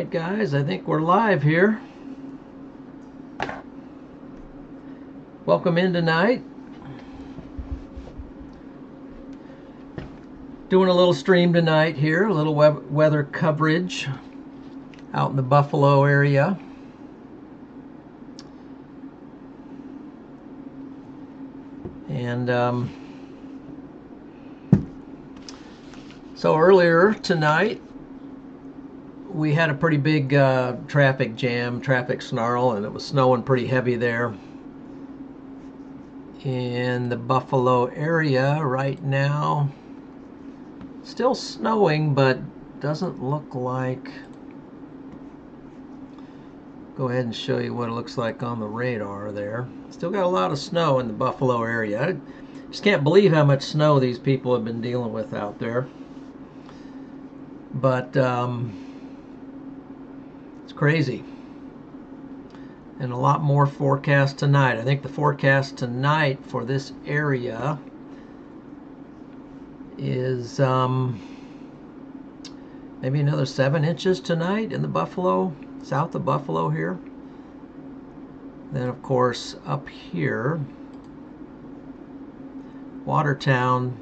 Alright guys, I think we're live here. Welcome in tonight. Doing a little stream tonight here, a little weather coverage out in the Buffalo area. And so earlier tonight we had a pretty big traffic jam, traffic snarl, and it was snowing pretty heavy there in the Buffalo area right now. Still snowing, but doesn't look like... Go ahead and show you what it looks like on the radar there. Still got a lot of snow in the Buffalo area. I just can't believe how much snow these people have been dealing with out there. But it's crazy. And a lot more forecast tonight. I think the forecast tonight for this area is maybe another 7 inches tonight in the Buffalo, south of Buffalo here. Then of course up here, Watertown,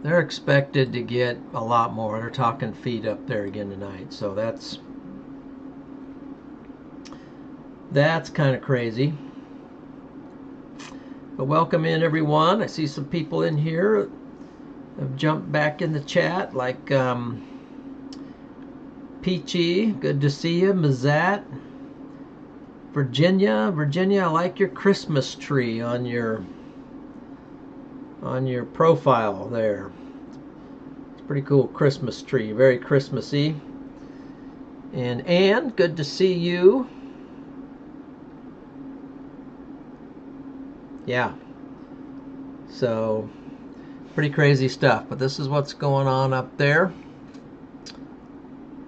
they're expected to get a lot more. They're talking feet up there again tonight. So that's kind of crazy. But welcome in everyone. I see some people in here have jumped back in the chat, like Peachy, good to see you. Mazat, Virginia, I like your Christmas tree on your profile there. It's a pretty cool Christmas tree, very Christmassy. And Anne, good to see you. Yeah, so pretty crazy stuff, but this is what's going on up there.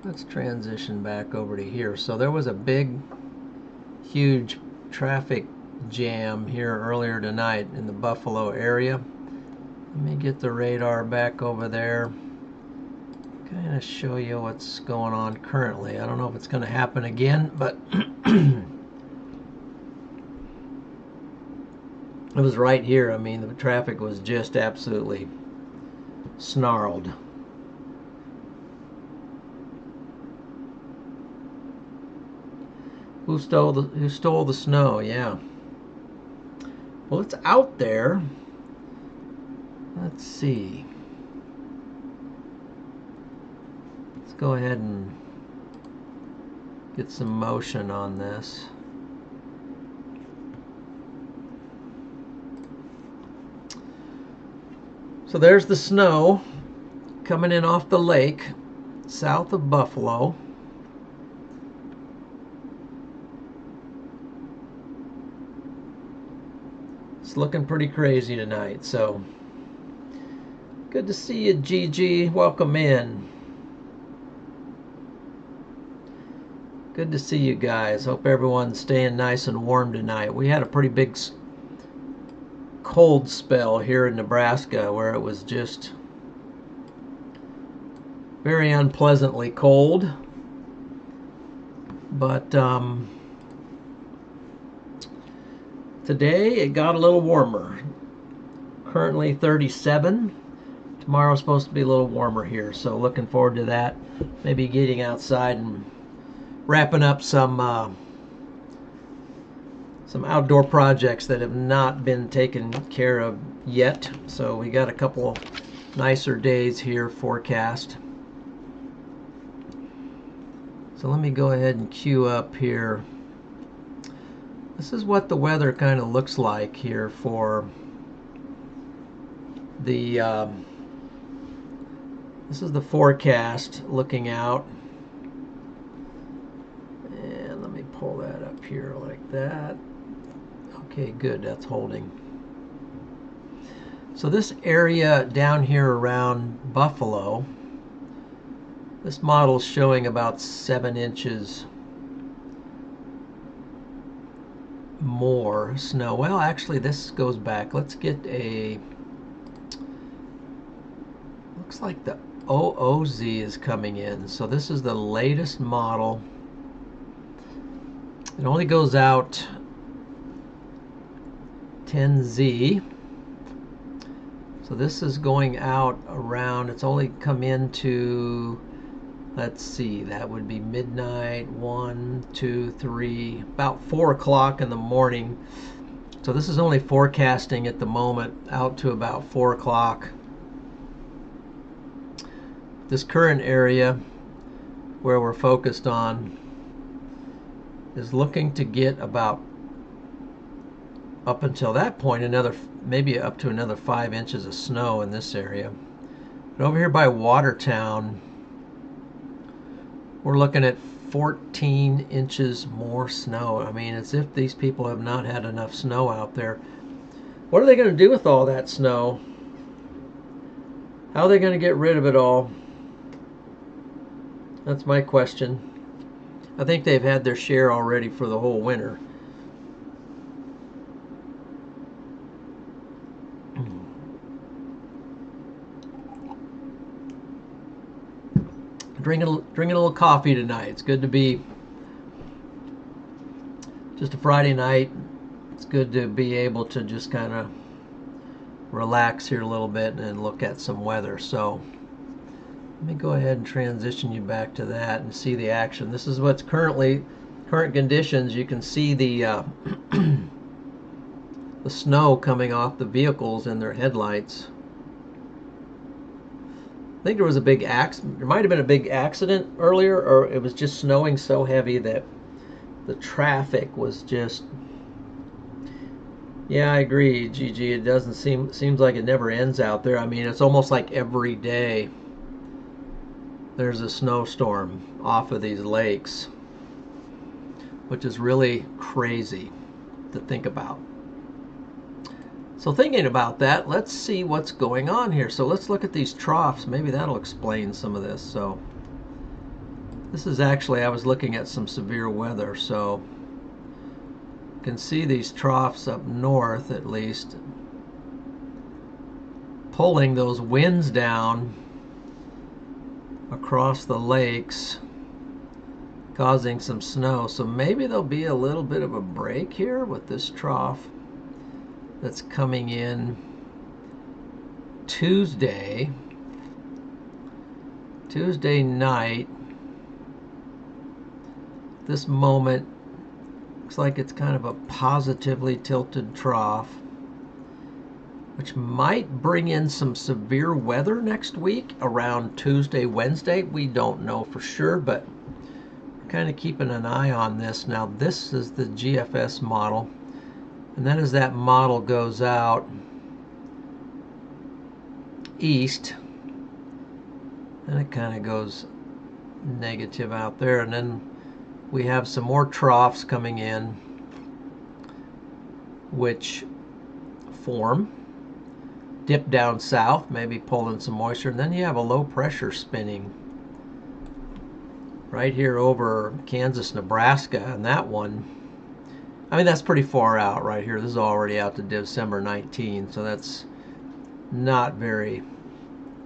Let's transition back over to here. So there was a big, huge traffic jam here earlier tonight in the Buffalo area. Let me get the radar back over there. Kind of show you what's going on currently. I don't know if it's going to happen again, but it was right here. I mean, the traffic was just absolutely snarled. Who stole the snow? Yeah. Well, it's out there. Let's see. Let's go ahead and get some motion on this. So there's the snow coming in off the lake south of Buffalo. It's looking pretty crazy tonight, so good to see you, Gigi. Welcome in. Good to see you guys. Hope everyone's staying nice and warm tonight. We had a pretty big cold spell here in Nebraska where it was just very unpleasantly cold, but today it got a little warmer. Currently 37. Tomorrow's supposed to be a little warmer here, so looking forward to that. Maybe getting outside and wrapping up some outdoor projects that have not been taken care of yet. So we got a couple nicer days here forecast. So let me go ahead and queue up here. This is what the weather kind of looks like here for the this is the forecast looking out. And let me pull that up here like that. Okay, good, that's holding. So this area down here around Buffalo, this model's showing about 7 inches more snow. Well, actually this goes back. Let's get a, looks like the OOZ is coming in. So this is the latest model. It only goes out 10Z. So this is going out around, it's only come into, let's see, that would be midnight, 1, 2, 3, about 4 o'clock in the morning. So this is only forecasting at the moment out to about 4 o'clock. This current area where we're focused on is looking to get about, up until that point, another, maybe up to another 5 inches of snow in this area. But over here by Watertown, we're looking at 14 inches more snow. I mean, as if these people have not had enough snow out there. What are they going to do with all that snow? How are they going to get rid of it all? That's my question. I think they've had their share already for the whole winter. Drinking a little coffee tonight. It's good to be just a Friday night. It's good to be able to just kind of relax here a little bit and look at some weather. So let me go ahead and transition you back to that and see the action. This is what's current conditions. You can see the the snow coming off the vehicles and their headlights. I think there was a big accident. There might have been a big accident earlier, or it was just snowing so heavy that the traffic was just. Yeah, I agree, Gigi. It doesn't seems like it never ends out there. I mean, it's almost like every day there's a snowstorm off of these lakes, which is really crazy to think about. So thinking about that, let's see what's going on here. So let's look at these troughs. Maybe that'll explain some of this. So this is actually, I was looking at some severe weather. So you can see these troughs up north, at least, pulling those winds down across the lakes, causing some snow. So maybe there'll be a little bit of a break here with this trough that's coming in Tuesday night. This moment looks like it's kind of a positively tilted trough, which might bring in some severe weather next week around Tuesday, Wednesday. We don't know for sure, but we're kind of keeping an eye on this. Now this is the GFS model. And then as that model goes out east, then it kind of goes negative out there. And then we have some more troughs coming in, which form, dip down south, maybe pulling some moisture. And then you have a low pressure spinning right here over Kansas, Nebraska. And that one, I mean, that's pretty far out right here. This is already out to December 19, so that's not very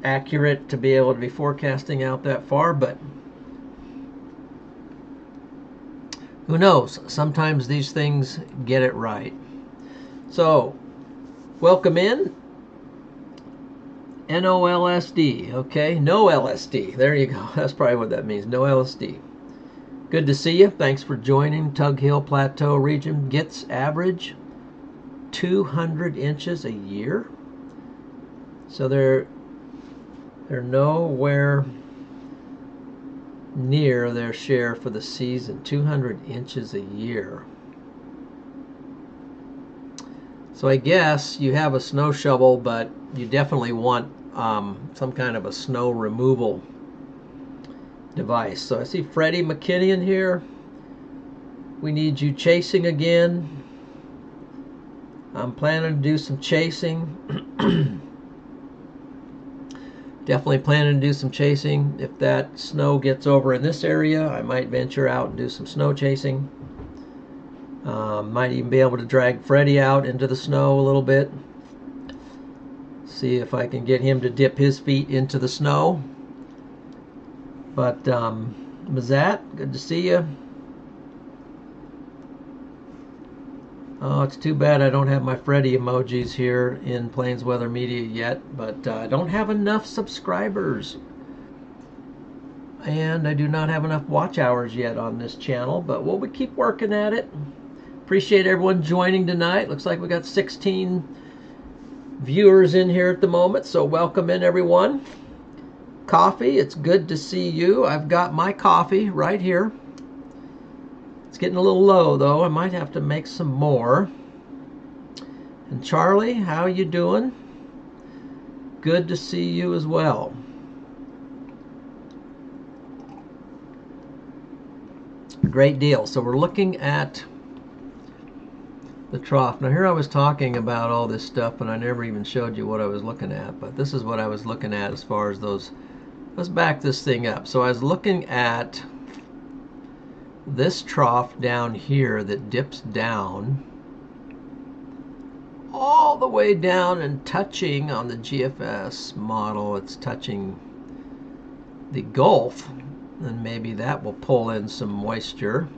accurate to be able to be forecasting out that far, but who knows? Sometimes these things get it right. So, welcome in. NOLSD, okay? No LSD. There you go. That's probably what that means. No LSD. Good to see you. Thanks for joining. Tug Hill Plateau region gets average 200 inches a year. So they're nowhere near their share for the season. 200 inches a year. So I guess you have a snow shovel, but you definitely want some kind of a snow removal device. So I see Freddie McKinney in here. We need you chasing again. I'm planning to do some chasing. Definitely planning to do some chasing. If that snow gets over in this area, I might venture out and do some snow chasing. Might even be able to drag Freddie out into the snow a little bit. See if I can get him to dip his feet into the snow. But Mazat, good to see you. Oh, it's too bad I don't have my Freddy emojis here in Plains Weather Media yet, but I don't have enough subscribers. And I do not have enough watch hours yet on this channel, but we'll keep working at it. Appreciate everyone joining tonight. Looks like we got 16 viewers in here at the moment, so welcome in everyone. Coffee, it's good to see you. I've got my coffee right here. It's getting a little low though. I might have to make some more. And Charlie, how you doing? Good to see you as well. Great deal. So we're looking at the trough. Now here I was talking about all this stuff and I never even showed you what I was looking at, but this is what I was looking at as far as those. Let's back this thing up. So I was looking at this trough down here that dips down all the way down and touching on the GFS model. It's touching the Gulf, and maybe that will pull in some moisture.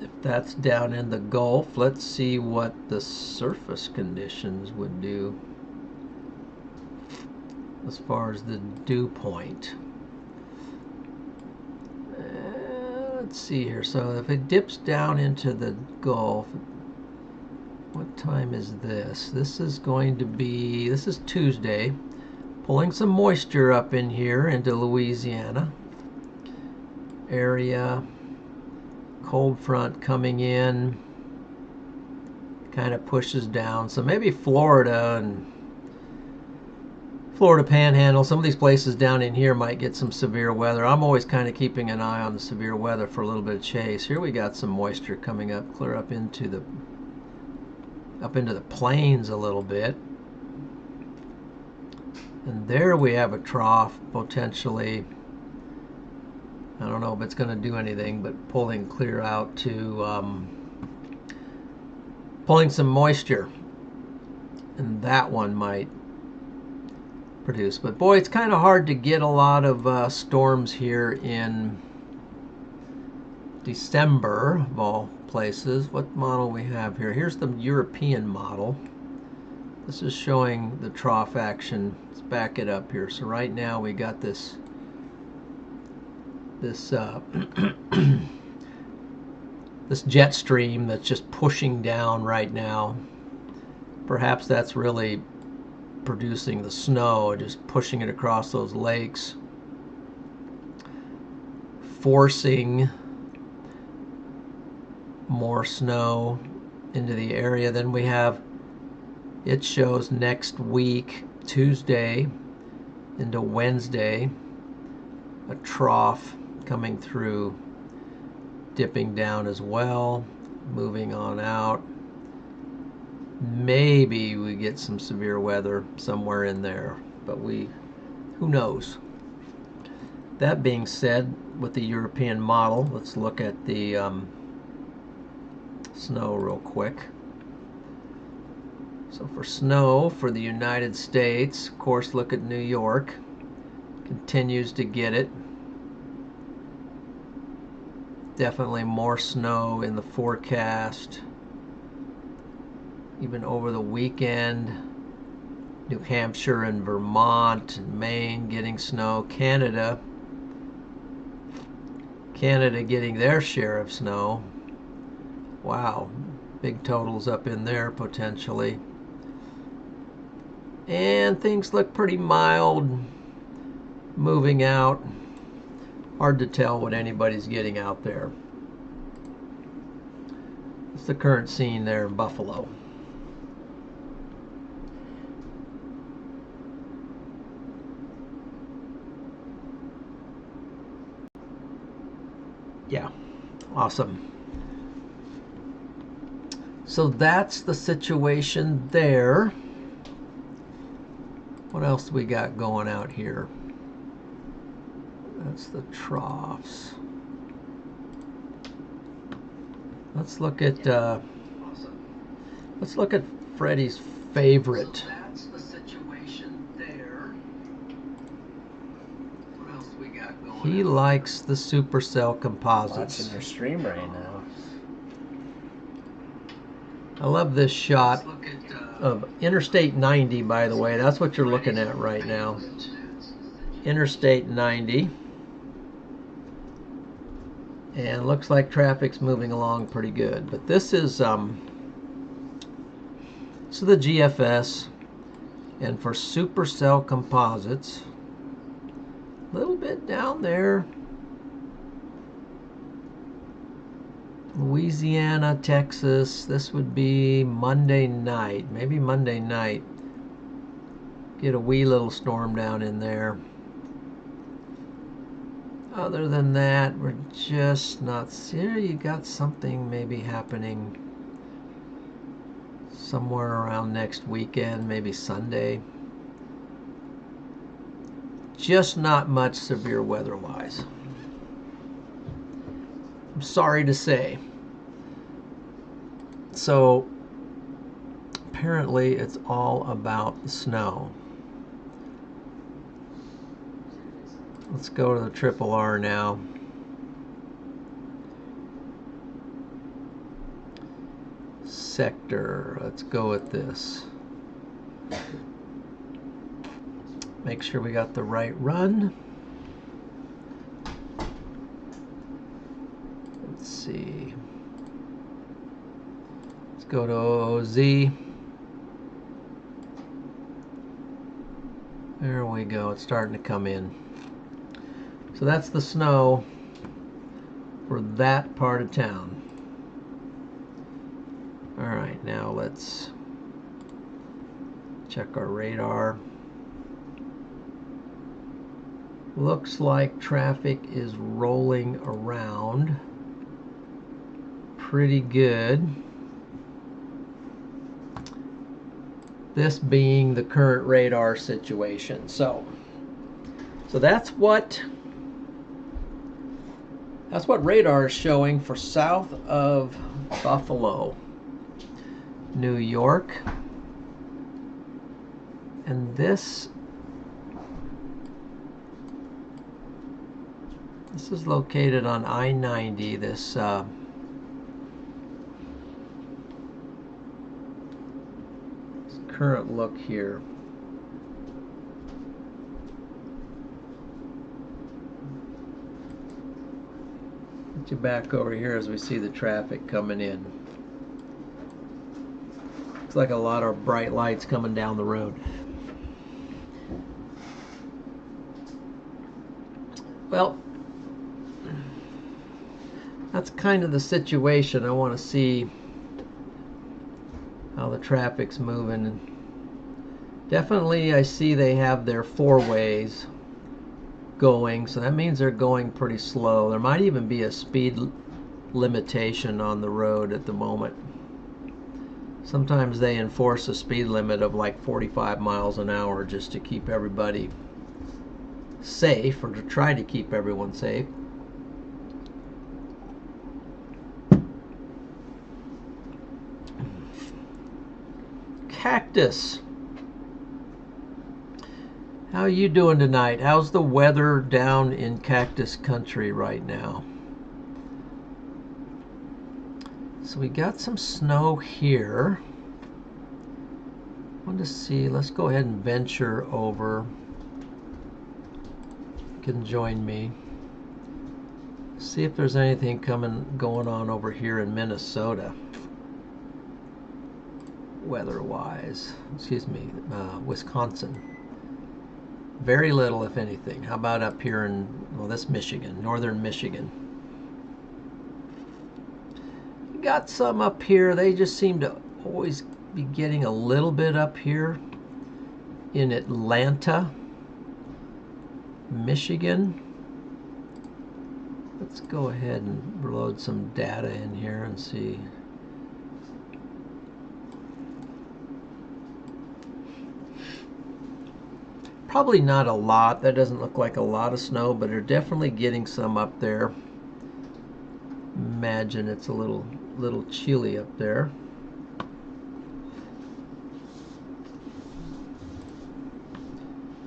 If that's down in the Gulf, let's see what the surface conditions would do as far as the dew point. Let's see here. So if it dips down into the Gulf, what time is this? This is going to be, this is Tuesday, pulling some moisture up in here into Louisiana area. Cold front coming in, kind of pushes down. So maybe Florida and Florida Panhandle, some of these places down in here might get some severe weather. I'm always kind of keeping an eye on the severe weather for a little bit of chase. Here we got some moisture coming up, clear up into the plains a little bit. And there we have a trough potentially. I don't know if it's going to do anything, but pulling clear out to pulling some moisture. And that one might produce. But boy, it's kind of hard to get a lot of storms here in December of all places. What model we have here? Here's the European model. This is showing the trough action. Let's back it up here. So right now we got this this jet stream that's just pushing down right now. Perhaps that's really producing the snow, just pushing it across those lakes, forcing more snow into the area. Then we have, it shows next week, Tuesday into Wednesday, a trough coming through, dipping down as well, moving on out. Maybe we get some severe weather somewhere in there, but who knows. That being said, with the European model, let's look at the snow real quick. So for snow for the United States, of course, look at New York. Continues to get it. Definitely more snow in the forecast. Even over the weekend, New Hampshire and Vermont and Maine getting snow. Canada getting their share of snow. Wow, big totals up in there potentially. And things look pretty mild moving out. Hard to tell what anybody's getting out there. It's the current scene there in Buffalo. Yeah, awesome. So that's the situation there. What else we got going out here? That's the troughs. Let's look at Freddy's favorite. So that's the situation there. He likes the supercell composites. Watching your stream right now. I love this shot of Interstate 90, by the way. That's what you're looking at right now. Interstate 90. And looks like traffic's moving along pretty good. But this is the GFS. And for supercell composites, a little bit down there. Louisiana, Texas. This would be Monday night. Maybe Monday night. Get a wee little storm down in there. Other than that, we're just not here. You got something maybe happening somewhere around next weekend, maybe Sunday. Just not much severe weather-wise. I'm sorry to say. So apparently it's all about the snow. Let's go to the triple R now. Sector, let's go with this. Make sure we got the right run. Let's see. Let's go to OZ. There we go, it's starting to come in. So that's the snow for that part of town. All right, now let's check our radar. Looks like traffic is rolling around pretty good. This being the current radar situation. So that's what radar is showing for south of Buffalo, New York. And this is located on I-90, this current look here. Get you back over here as we see the traffic coming in. Looks like a lot of bright lights coming down the road. Well, that's kind of the situation. I want to see how the traffic's moving. Definitely I see they have their four ways going, so that means they're going pretty slow. There might even be a speed limitation on the road at the moment. Sometimes they enforce a speed limit of like 45 miles an hour just to keep everybody safe, or to try to keep everyone safe. Cactus. How are you doing tonight? How's the weather down in Cactus Country right now? So we got some snow here. I want to see, let's go ahead and venture over. You can join me. See if there's anything going on over here in Minnesota. Weather-wise, excuse me, Wisconsin. Very little, if anything. How about up here in, well, this Michigan, northern Michigan. We got some up here. They just seem to always be getting a little bit up here in Atlanta, Michigan. Let's go ahead and load some data in here and see. Probably not a lot. That doesn't look like a lot of snow, but they're definitely getting some up there. Imagine it's a little chilly up there.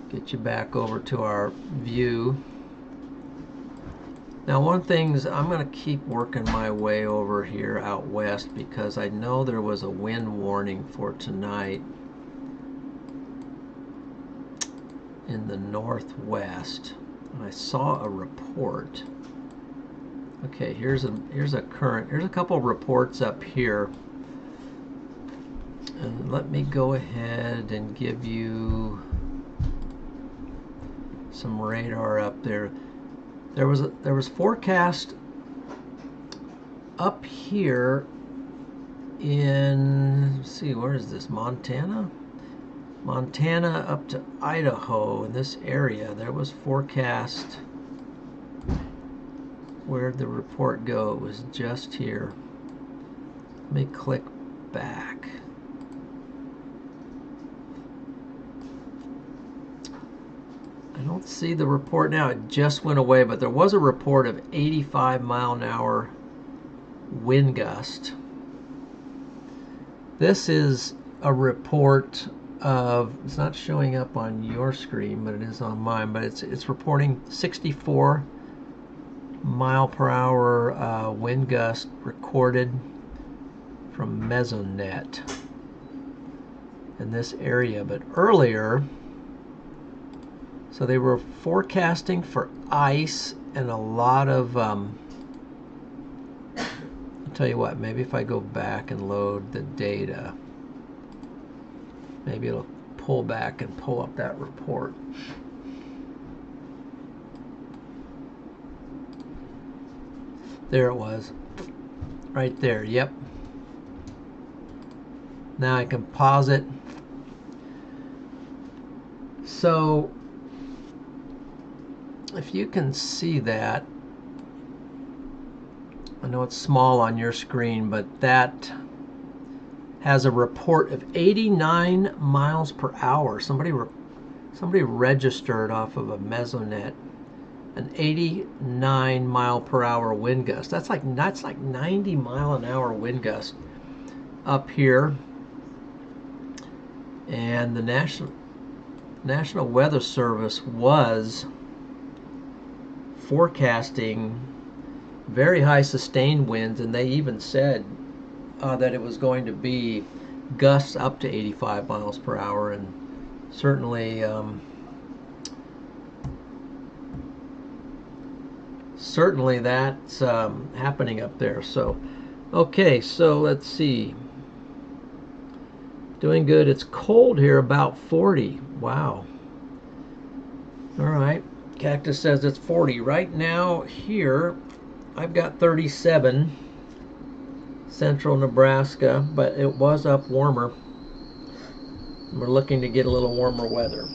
Get you back over to our view. Now, one thing is I'm going to keep working my way over here out west because I know there was a wind warning for tonight in the northwest. And I saw a report. Okay, here's a current. Here's a couple of reports up here. And let me go ahead and give you some radar up there. There was forecast up here in, let's see, where is this? Montana up to Idaho, in this area. There was forecast. Where'd the report go? It was just here. Let me click back. I don't see the report now. It just went away, but there was a report of 85-mile-an-hour wind gust. This is a report of, it's not showing up on your screen, but it is on mine, but it's reporting 64-mile-per-hour wind gust recorded from Mesonet in this area. But earlier, so they were forecasting for ice and a lot of, I'll tell you what, maybe if I go back and load the data, maybe it'll pull back and pull up that report. There it was, right there, yep. Now I can pause it. So, if you can see that, I know it's small on your screen, but that has a report of 89 miles per hour. Somebody registered off of a Mesonet an 89 mile per hour wind gust. That's like 90 mile an hour wind gust up here. And the National Weather Service was forecasting very high sustained winds, and they even said that it was going to be gusts up to 85 miles per hour, and certainly that's happening up there. So okay, so let's see, doing good. It's cold here, about 40. Wow. All right, Cactus says it's 40 right now. Here I've got 37, central Nebraska, but it was up warmer. We're looking to get a little warmer weather.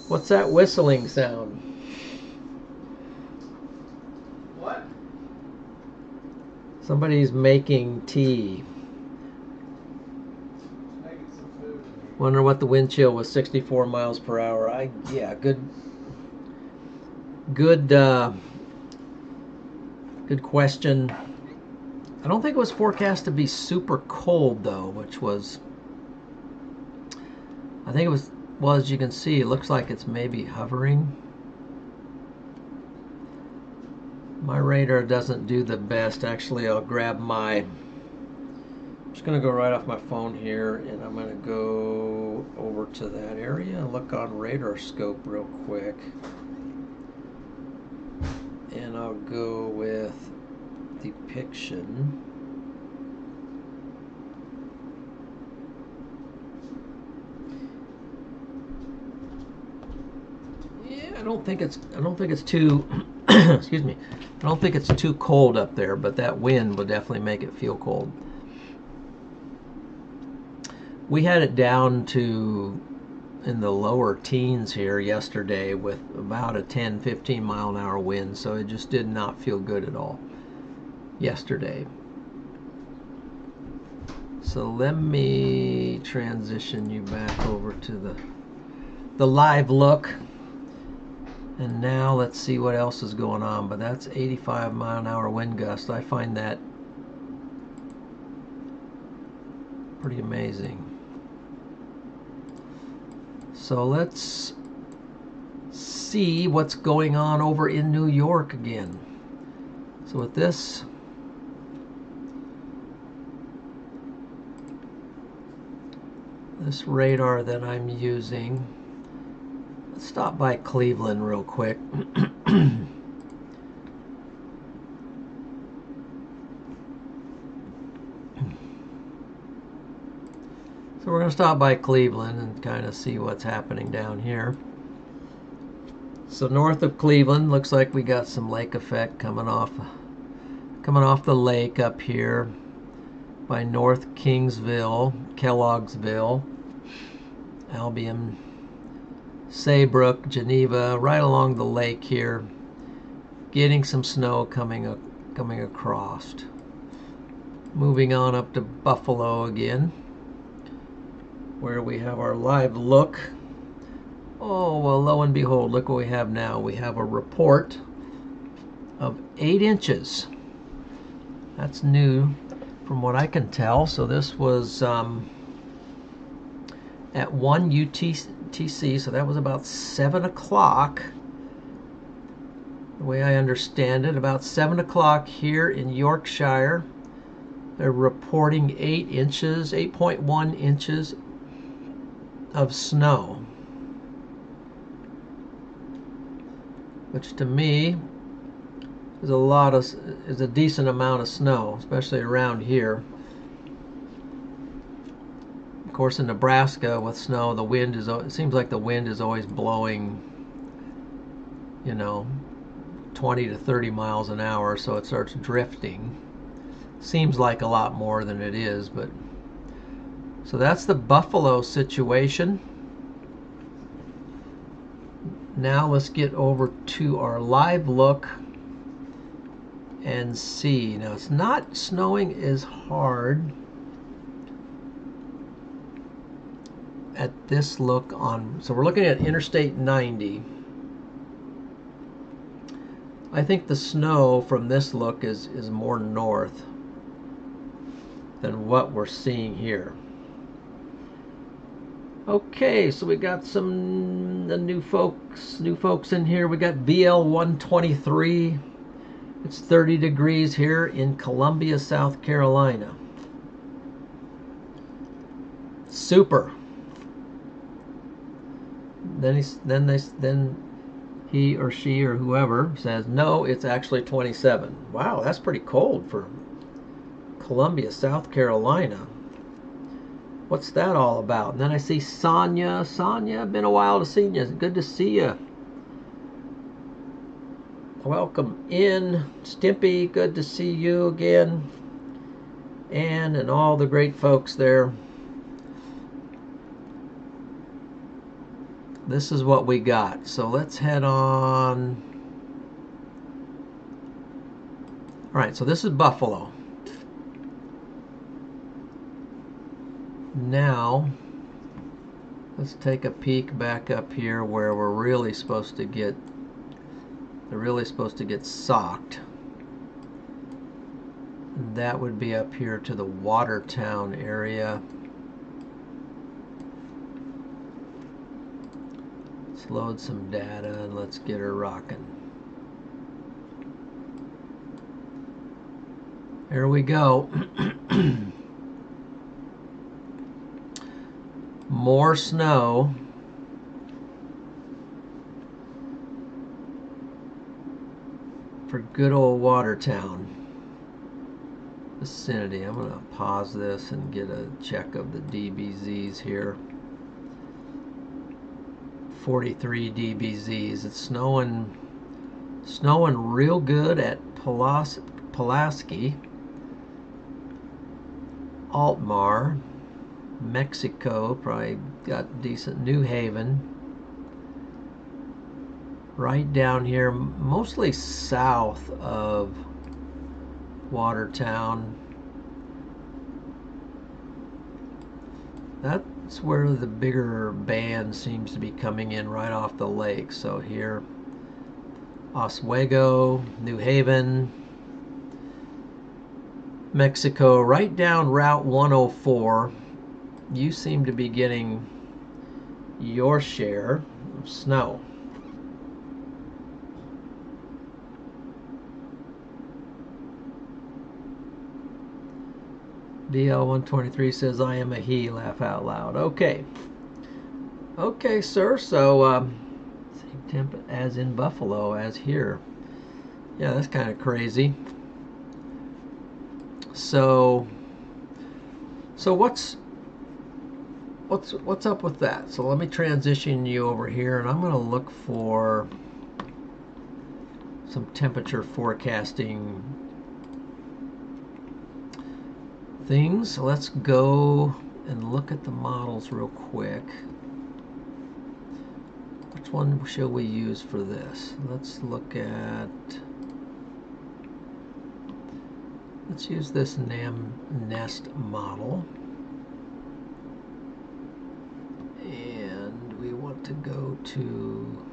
What's that whistling sound? What? Somebody's making tea. Making some food. Wonder what the wind chill was. 64 miles per hour. Yeah, good question. I don't think it was forecast to be super cold though, which was, I think it was, well, as you can see, it looks like it's maybe hovering. My radar doesn't do the best. Actually, I'll grab I'm just going to go right off my phone here, and I'm going to go over to that area and look on radar scope real quick. And I'll go with depiction. Yeah, I don't think it's too excuse me. I don't think it's too cold up there, but that wind will definitely make it feel cold. We had it down to in the lower teens here yesterday with about a 10-15 mile an hour wind, so it just did not feel good at all yesterday. So let me transition you back over to the live look, and now let's see what else is going on. But that's 85 mile an hour wind gust. I find that pretty amazing. So let's see what's going on over in New York again. So with this radar that I'm using, let's stop by Cleveland real quick. So we're going to stop by Cleveland and kind of see what's happening down here. So north of Cleveland, looks like we got some lake effect coming off the lake up here by North Kingsville, Kelloggsville, Albion, Saybrook, Geneva, right along the lake here, getting some snow coming across. Moving on up to Buffalo again, where we have our live look. Oh, well, lo and behold, look what we have now. We have a report of 8 inches. That's new from what I can tell. So this was at 1 UTC, so that was about 7 o'clock. The way I understand it, about 7 o'clock here in Yorkshire. They're reporting 8 inches, 8.1 inches of snow, which to me is a decent amount of snow, especially around here. Of course, in Nebraska with snow, it seems like the wind is always blowing, 20 to 30 miles an hour, so it starts drifting. Seems like a lot more than it is, but so that's the Buffalo situation. Now let's get over to our live look and see. Now it's not snowing as hard at this look on, so we're looking at Interstate 90. I think the snow from this look is more north than what we're seeing here. Okay, so we got the new folks in here. We got BL 123. It's 30 degrees here in Columbia, South Carolina. Super. Then he or she or whoever says, no, it's actually 27. Wow, that's pretty cold for Columbia, South Carolina. What's that all about? And then I see Sonia. Sonia, been a while to see you. Good to see you. Welcome in. Stimpy, good to see you again. Ann and all the great folks there. This is what we got. So let's head on. All right, so this is Buffalo. Now, let's take a peek back up here where we're really supposed to get, they're really supposed to get socked. And that would be up here to the Watertown area. Let's load some data and let's get her rocking. There we go. More snow. For good old Watertown vicinity. I'm going to pause this and get a check of the DBZs here. 43 DBZs. It's snowing real good at Pulaski, Altmar, Mexico, probably got decent. New Haven, right down here, mostly south of Watertown. That's where the bigger band seems to be coming in, right off the lake. So here, Oswego, New Haven, Mexico, right down Route 104. You seem to be getting your share of snow. DL123 says, I am a he, laugh out loud. Okay. Okay, sir. So, same temp as in Buffalo as here. Yeah, that's kind of crazy. So what's up with that? So let me transition you over here, and I'm going to look for some temperature forecasting things. So let's go and look at the models real quick. Which one shall we use for this? Let's use this nest model. And we want to go to,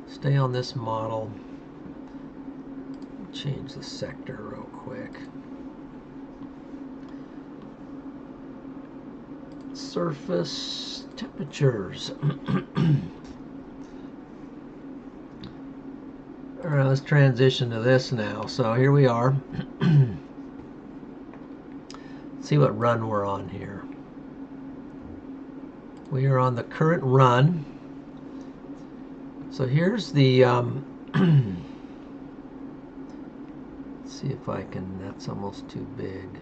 stay on this model. Change the sector real quick. Surface temperatures. All right, let's transition to this now. So here we are. See what run we're on here. We are on the current run. So here's the let's see if I can, that's almost too big.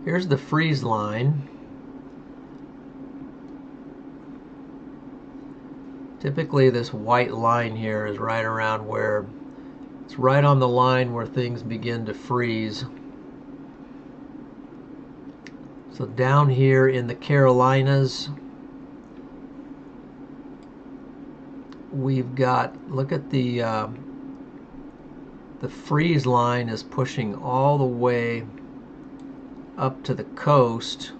Here's the freeze line. Typically this white line here is right around where, it's right on the line where things begin to freeze. So down here in the Carolinas, we've got, look at the freeze line is pushing all the way up to the coast.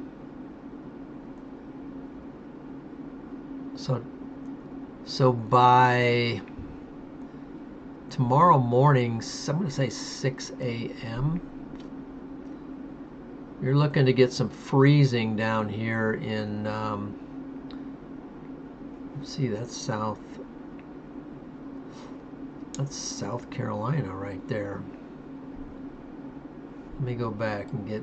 So by tomorrow morning, I'm going to say 6 a.m., you're looking to get some freezing down here in, let's see, that's South Carolina right there. Let me go back and get,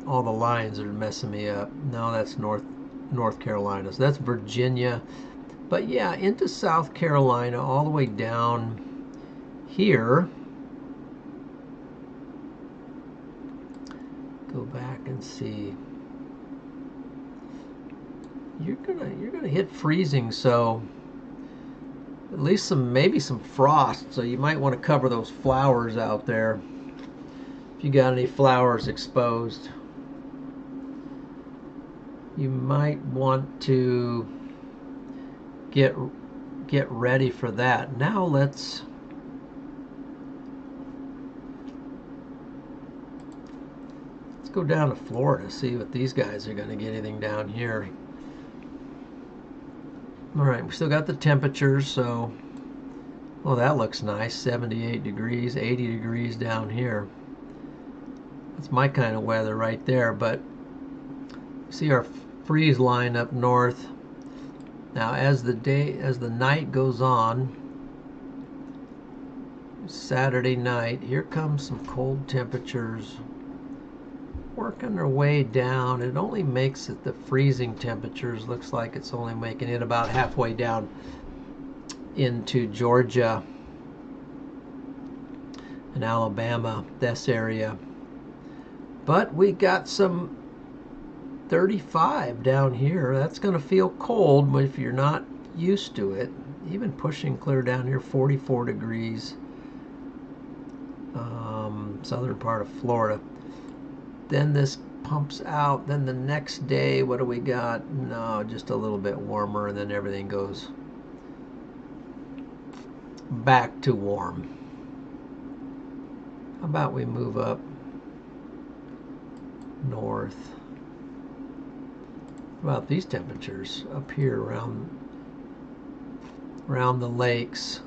all the lines are messing me up. No, that's North Carolina. So that's Virginia. But yeah, into South Carolina, all the way down here. Go back and see. You're gonna hit freezing, so at least maybe some frost. So you might want to cover those flowers out there if you got any flowers exposed. You might want to get ready for that. Now let's go down to Florida, see what these guys are going to get anything down here. All right, we still got the temperatures, so, well, that looks nice. 78 degrees, 80 degrees down here. That's my kind of weather right there. But see our freeze line up north. Now as the night goes on, Saturday night, here comes some cold temperatures working their way down. It only makes it, the freezing temperatures, looks like it's only making it about halfway down into Georgia and Alabama, this area. But we got some 35 down here. That's going to feel cold, but if you're not used to it, even pushing clear down here, 44 degrees, southern part of Florida. Then this pumps out. Then the next day, what do we got? No, just a little bit warmer, and then everything goes back to warm. How about we move up north? How about these temperatures up here around the lakes?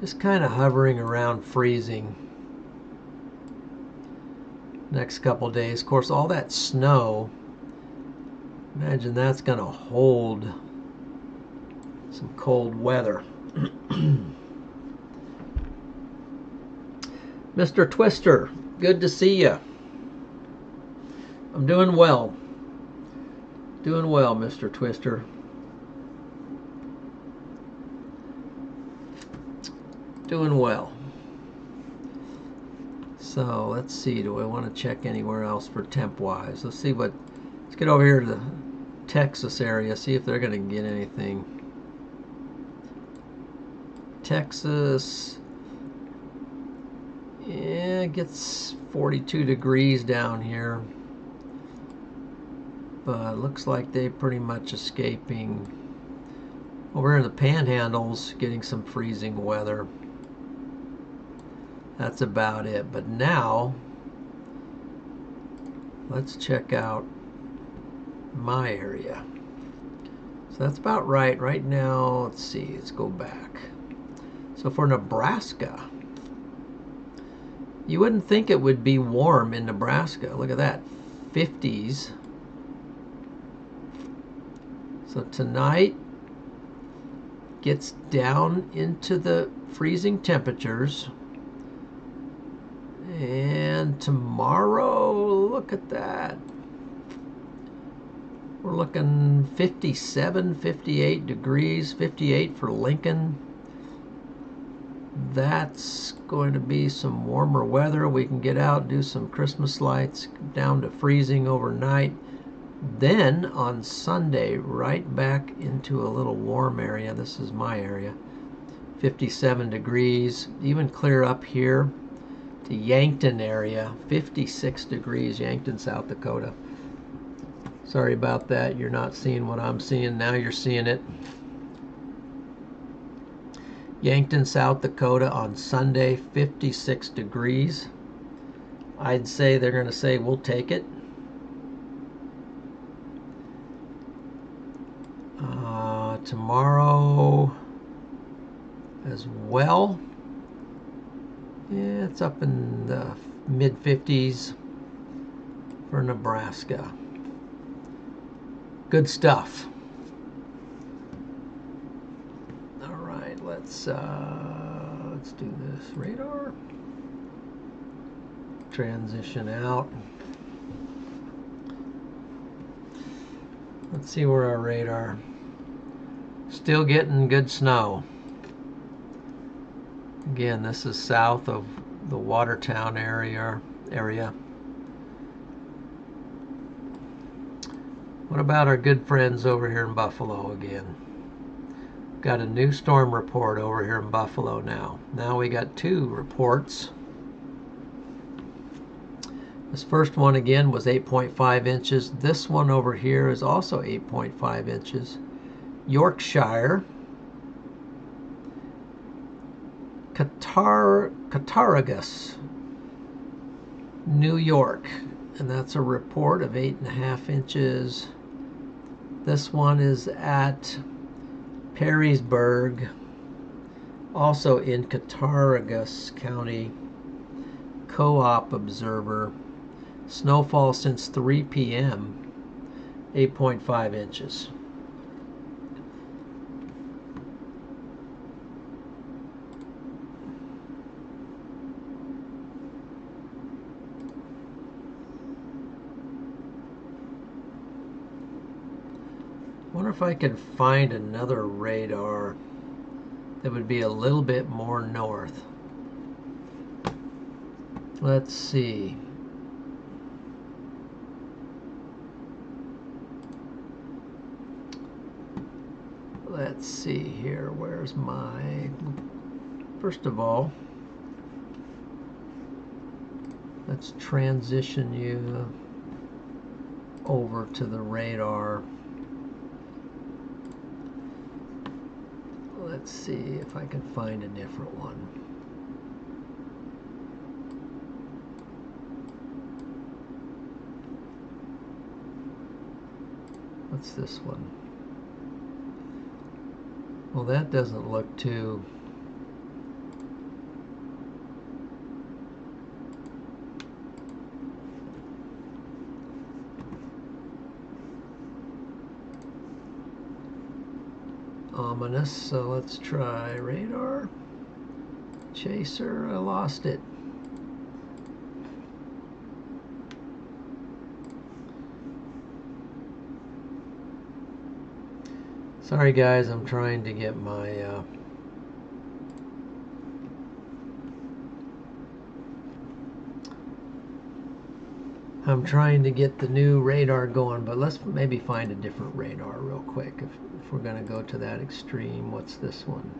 Just kind of hovering around freezing. Next couple days, of course, all that snow, imagine that's going to hold some cold weather. Mr. Twister, good to see you. I'm doing well. Doing well, Mr. Twister. Doing well. So let's see, do I want to check anywhere else for temp-wise? Let's get over here to the Texas area, see if they're going to get anything. Texas, yeah, it gets 42 degrees down here. But it looks like they're pretty much escaping. Over in the Panhandles, getting some freezing weather. That's about it. But now, let's check out my area. So that's about right. Right now, let's see, let's go back. So for Nebraska, you wouldn't think it would be warm in Nebraska. Look at that, 50s. So tonight gets down into the freezing temperatures. And tomorrow, look at that. We're looking 57, 58 degrees, 58 for Lincoln. That's going to be some warmer weather. We can get out and do some Christmas lights, down to freezing overnight. Then on Sunday, right back into a little warm area. This is my area. 57 degrees, even clear up here to Yankton area. 56 degrees, Yankton, South Dakota. Sorry about that. You're not seeing what I'm seeing. Now you're seeing it. Yankton, South Dakota on Sunday, 56 degrees. I'd say they're going to say, we'll take it. Tomorrow as well. Yeah, it's up in the mid-50s for Nebraska. Good stuff. All right, let's do this radar. Transition out. Let's see where our radar. Still getting good snow. Again, this is south of the Watertown area. What about our good friends over here in Buffalo again? Got a new storm report over here in Buffalo now. Now we got two reports. This first one again was 8.5 inches. This one over here is also 8.5 inches. Yorkshire, Cattaraugus, New York, and that's a report of 8.5 inches. This one is at Perrysburg, also in Cattaraugus County. Co-op observer. Snowfall since 3 p.m. 8.5 inches. Wonder if I could find another radar that would be a little bit more north. Let's see. Let's see here. Where's my... First of all, let's transition you over to the radar. Let's see if I can find a different one. What's this one? Well, that doesn't look too... ominous, so let's try radar. Chaser, I lost it. Sorry guys, I'm trying to get my the new radar going, but let's maybe find a different radar real quick if we're going to go to that extreme. What's this one?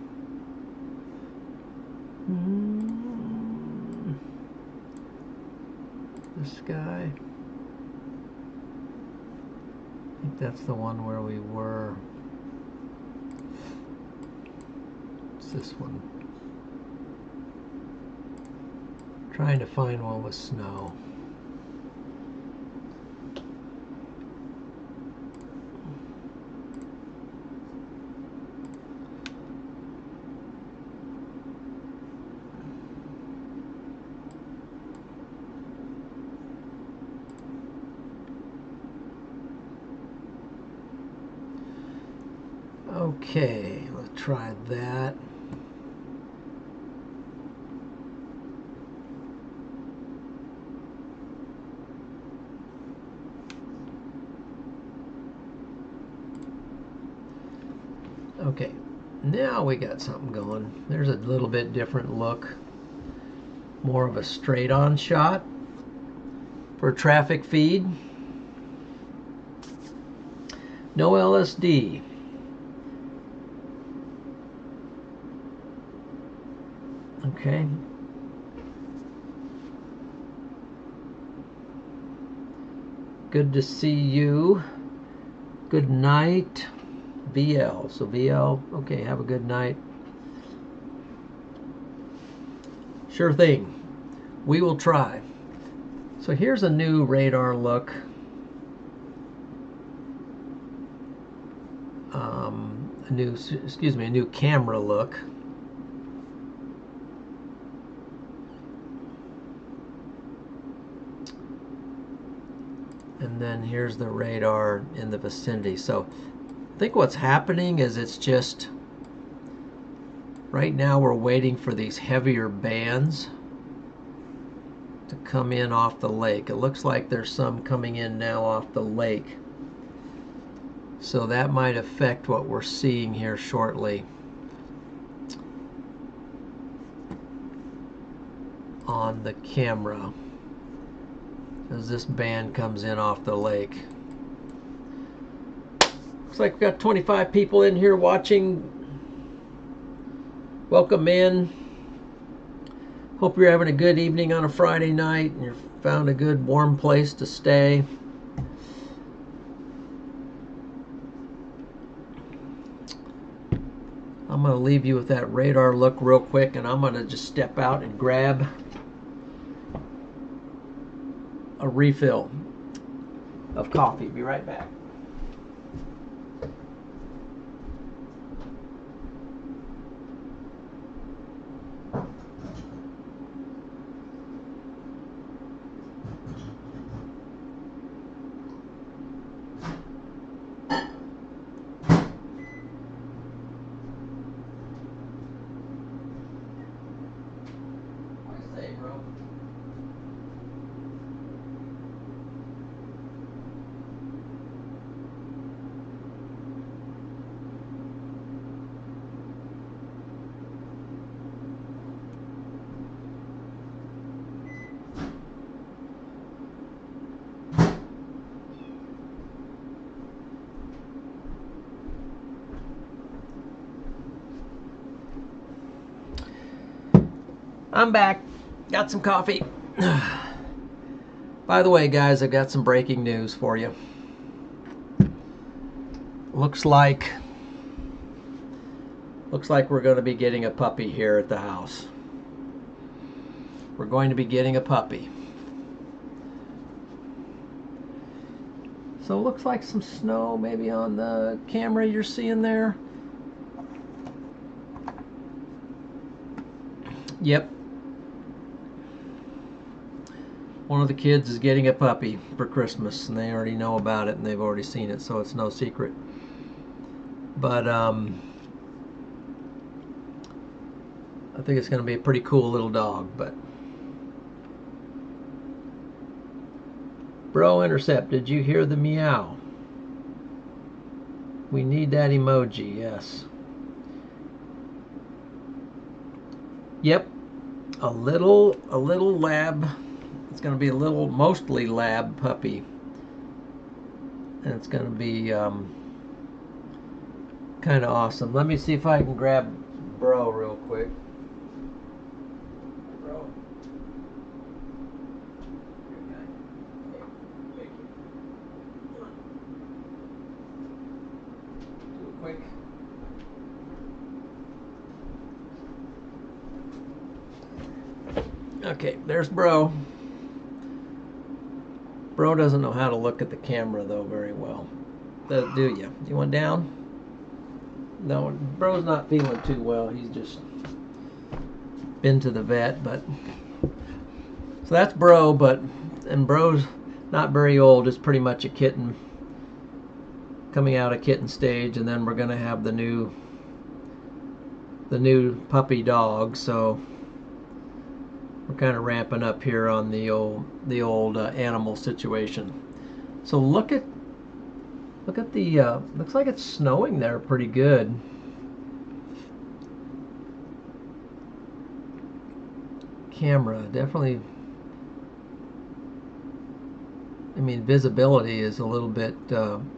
This guy. I think that's the one where we were. It's this one. Trying to find one with snow. Okay, let's try that. Okay, now we got something going. There's a little bit different look. More of a straight on shot for traffic feed. No LSD. Okay. Good to see you. Good night. VL. So VL, okay, have a good night. Sure thing. We will try. So here's a new radar look. A new camera look. And then here's the radar in the vicinity. So I think what's happening is it's just, right now we're waiting for these heavier bands to come in off the lake. It looks like there's some coming in now off the lake. So that might affect what we're seeing here shortly on the camera as this band comes in off the lake. Looks like we've got 25 people in here watching. Welcome in. Hope you're having a good evening on a Friday night and you've found a good warm place to stay. I'm going to leave you with that radar look real quick, and I'm going to just step out and grab a refill of coffee. Be right back. I'm back. Got some coffee. By the way, guys, I've got some breaking news for you. Looks like we're going to be getting a puppy here at the house. We're going to be getting a puppy. So it looks like some snow maybe on the camera you're seeing there. Yep. One of the kids is getting a puppy for Christmas, and they already know about it, and they've already seen it, so it's no secret. But I think it's going to be a pretty cool little dog. But Bro Intercept, did you hear the meow? We need that emoji, yes. Yep, a little lab. It's going to be a little, mostly lab puppy. And it's going to be kind of awesome. Let me see if I can grab Bro real quick. Bro. Good guy. Hey, come on. Do it quick. Okay, there's Bro. Bro doesn't know how to look at the camera though very well. Do you? You want down? No, Bro's not feeling too well. He's just been to the vet, but so that's Bro, and Bro's not very old. It's pretty much a kitten, coming out of kitten stage, and then we're gonna have the new puppy dog. So we're kind of ramping up here on the old animal situation. So look at the looks like it's snowing there pretty good. Camera definitely, I mean, visibility is a little bit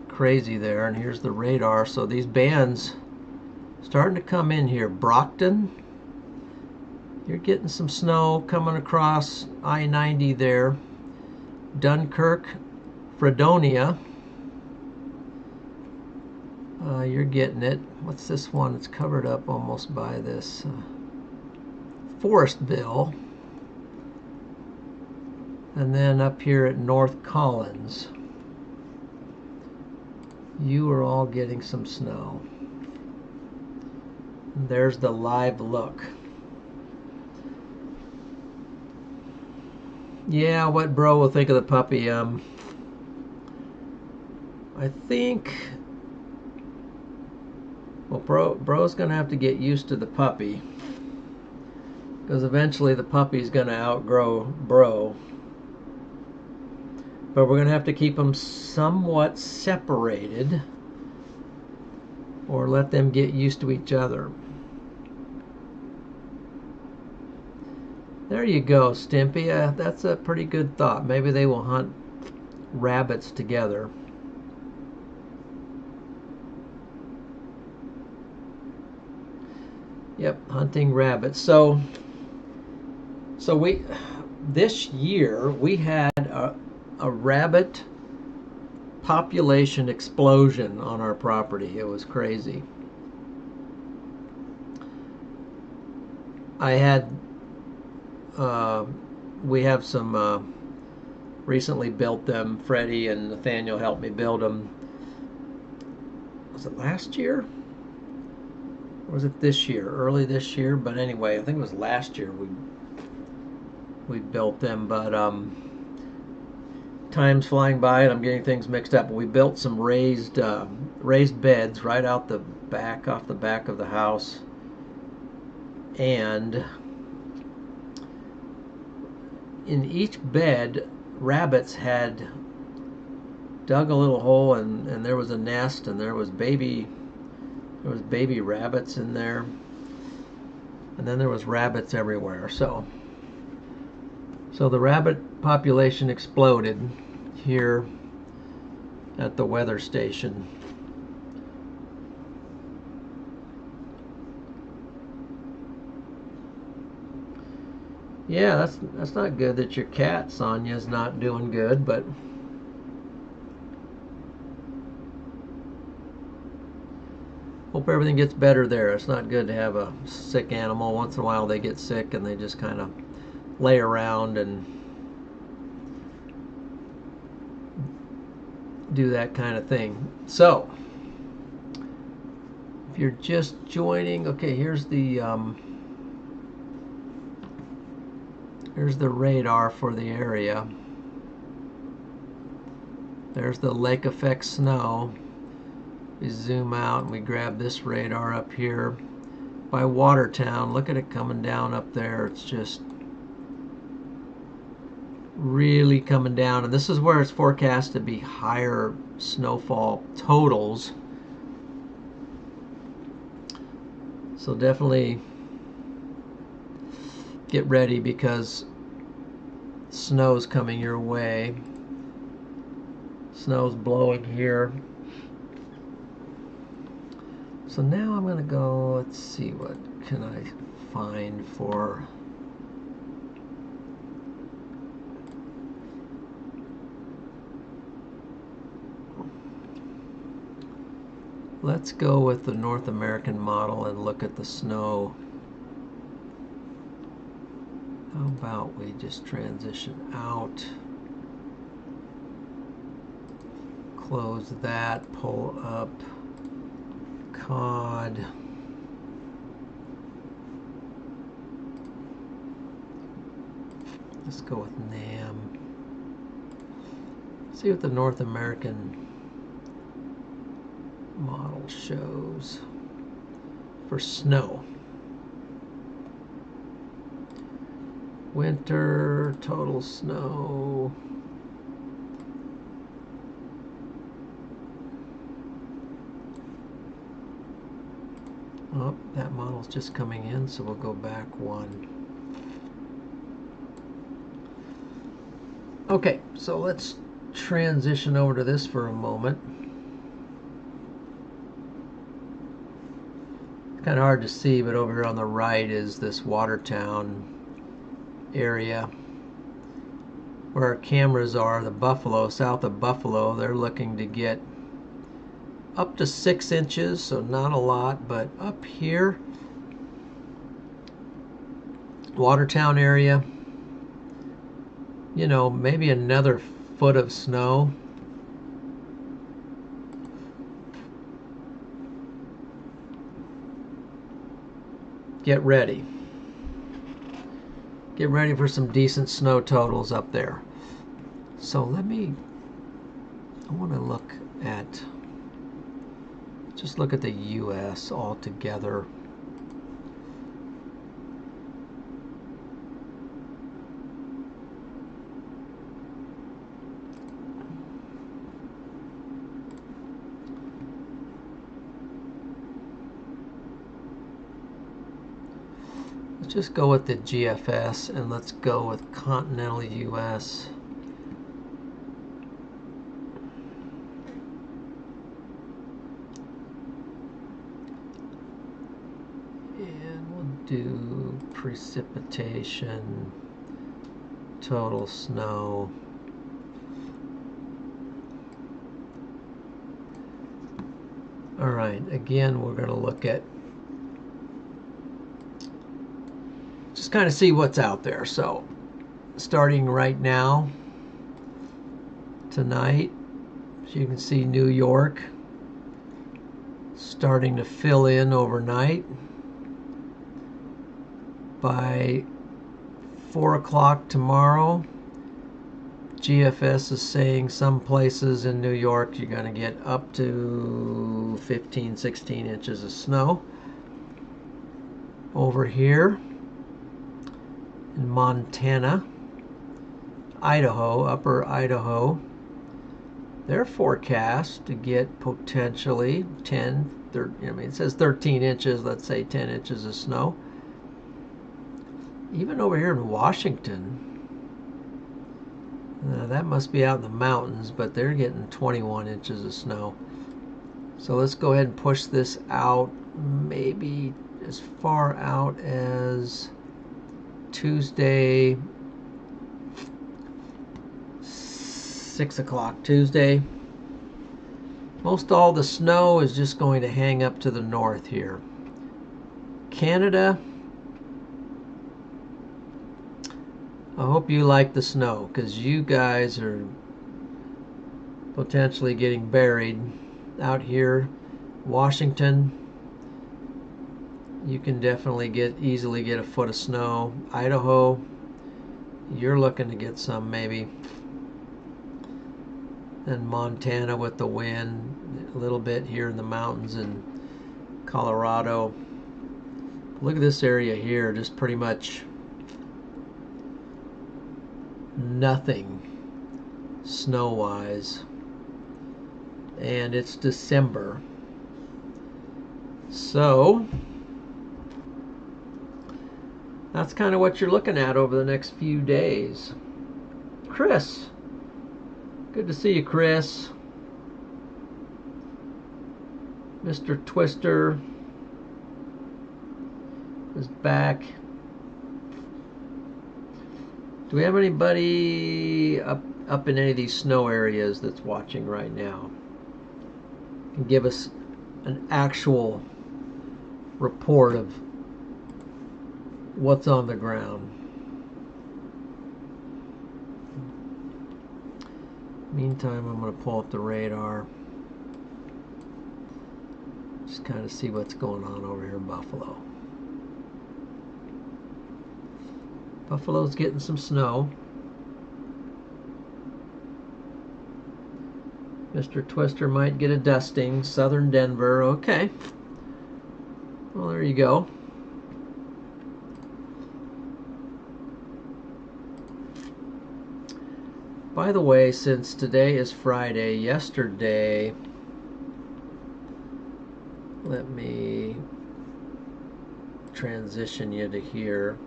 crazy there, and here's the radar. So these bands starting to come in here. Brockton, you're getting some snow coming across I-90 there. Dunkirk, Fredonia, you're getting it. What's this one? It's covered up almost by this Forestville. And then up here at North Collins, you are all getting some snow. And there's the live look. Yeah, what Bro will think of the puppy. I think, well, Bro's gonna have to get used to the puppy, because eventually the puppy's gonna outgrow Bro. But we're gonna have to keep them somewhat separated, or let them get used to each other. There you go, Stimpy. That's a pretty good thought. Maybe they will hunt rabbits together. Yep, hunting rabbits. So this year we had a rabbit population explosion on our property. It was crazy. We have some recently built them. Freddie and Nathaniel helped me build them. Was it last year? Or was it this year? Early this year? But anyway, I think it was last year we built them. But time's flying by and I'm getting things mixed up. We built some raised beds right out the back, off the back of the house. And in each bed, rabbits had dug a little hole, and there was a nest, and there was baby rabbits in there, and then there was rabbits everywhere. So the rabbit population exploded here at the weather station. Yeah, that's not good that your cat, Sonia's not doing good, but hope everything gets better there. It's not good to have a sick animal. Once in a while they get sick and they just kind of lay around and do that kind of thing. So, if you're just joining, okay, here's the radar for the area. There's the lake effect snow. We zoom out and we grab this radar up here by Watertown. Look at it coming down up there. It's just really coming down, and this is where it's forecast to be higher snowfall totals So definitely get ready because snow's coming your way. Snow's blowing here. So now I'm going to go, let's see, what can I find for... Let's go with the North American model and look at the snow. How about we just transition out, close that, pull up cod. Let's go with NAM. See what the North American model shows for snow. Winter total snow. Oh, that model's just coming in, so we'll go back one. Okay, so let's transition over to this for a moment. Kind of hard to see, but over here on the right is this Watertown area where our cameras are. The Buffalo, south of Buffalo, they're looking to get up to 6 inches, so not a lot, but up here, Watertown area, you know, maybe another foot of snow. Get ready. Get ready for some decent snow totals up there. So I want to look at, just look at the US altogether. Let's just go with the GFS and let's go with continental US. And we'll do precipitation, total snow. All right, again, we're going to look at just kind of see what's out there. So starting right now, tonight, as you can see, New York starting to fill in overnight. By 4 o'clock tomorrow, GFS is saying some places in New York you're going to get up to 15, 16 inches of snow. Over here in Montana, Idaho, upper Idaho, they're forecast to get potentially 10, 13, I mean, it says 13 inches, let's say 10 inches of snow. Even over here in Washington, that must be out in the mountains, but they're getting 21 inches of snow. So let's go ahead and push this out, maybe as far out as Tuesday, 6 o'clock Tuesday. Most all the snow is just going to hang up to the north here. Canada, I hope you like the snow, because you guys are potentially getting buried out here. Washington, you can definitely easily get a foot of snow. Idaho, you're looking to get some maybe. And Montana with the wind, a little bit here in the mountains in Colorado. Look at this area here, just pretty much nothing snow-wise, and it's December. So that's kind of what you're looking at over the next few days. Chris, good to see you, Chris. Mr. Twister is back. Do we have anybody up in any of these snow areas that's watching right now? And give us an actual report of what's on the ground. Meantime, I'm going to pull up the radar. Just kind of see what's going on over here in Buffalo. Buffalo's getting some snow. Mr. Twister might get a dusting. Southern Denver, okay. Well, there you go. By the way, since today is Friday, yesterday, let me transition you to here.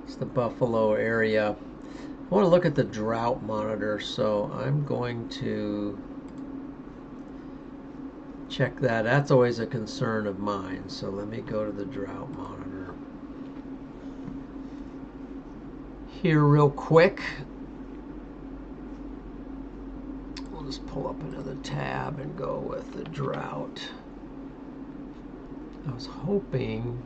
It's the Buffalo area. I want to look at the drought monitor, so I'm going to check that. That's always a concern of mine, so let me go to the drought monitor here real quick. We'll just pull up another tab and go with the drought. I was hoping